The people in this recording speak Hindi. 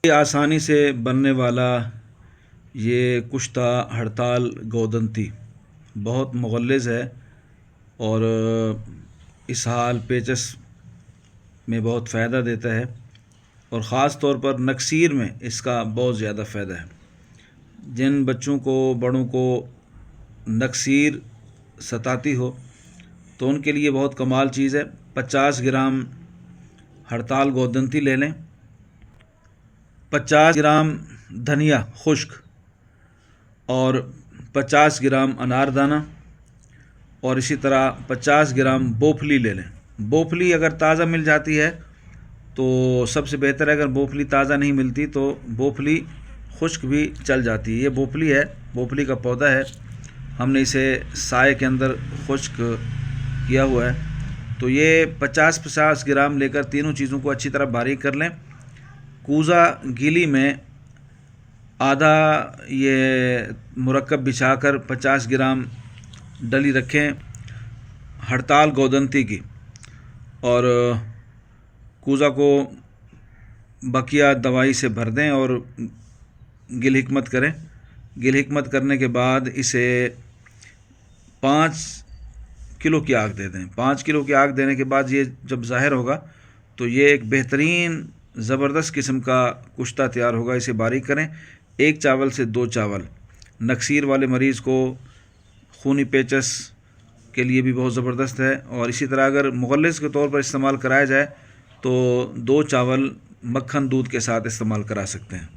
ये आसानी से बनने वाला ये कुश्ता हड़ताल गोदंती बहुत मुग़ल्लिज़ है और इसहाल पेचस में बहुत फ़ायदा देता है और ख़ास तौर पर नक्सीर में इसका बहुत ज़्यादा फ़ायदा है। जिन बच्चों को बड़ों को नक्सीर सताती हो तो उनके लिए बहुत कमाल चीज़ है। 50 ग्राम हड़ताल गोदंती ले लें, 50 ग्राम धनिया खुश्क और 50 ग्राम अनारदाना और इसी तरह 50 ग्राम बोफली ले लें। बोफली अगर ताज़ा मिल जाती है तो सबसे बेहतर है, अगर बोफली ताज़ा नहीं मिलती तो बोफली खुश्क भी चल जाती है। ये बोफली है, बोफली का पौधा है, हमने इसे साए के अंदर खुश्क किया हुआ है। तो ये 50-50 ग्राम लेकर तीनों चीज़ों को अच्छी तरह बारीक कर लें। कूज़ा गीली में आधा ये मुरक्कब बिछाकर 50 ग्राम डली रखें हड़ताल गोदंती की और कूज़ा को बकिया दवाई से भर दें और गिल हिकमत करें। गिल हिकमत करने के बाद इसे 5 किलो की आग दे दें। 5 किलो की आग देने के बाद ये जब ज़ाहिर होगा तो ये एक बेहतरीन ज़बरदस्त किस्म का कुश्ता तैयार होगा। इसे बारीक करें। 1 चावल से 2 चावल नक्सीर वाले मरीज़ को खूनी पेचस के लिए भी बहुत ज़बरदस्त है। और इसी तरह अगर मुग़ल्लिज़ के तौर पर इस्तेमाल कराया जाए तो 2 चावल मक्खन दूध के साथ इस्तेमाल करा सकते हैं।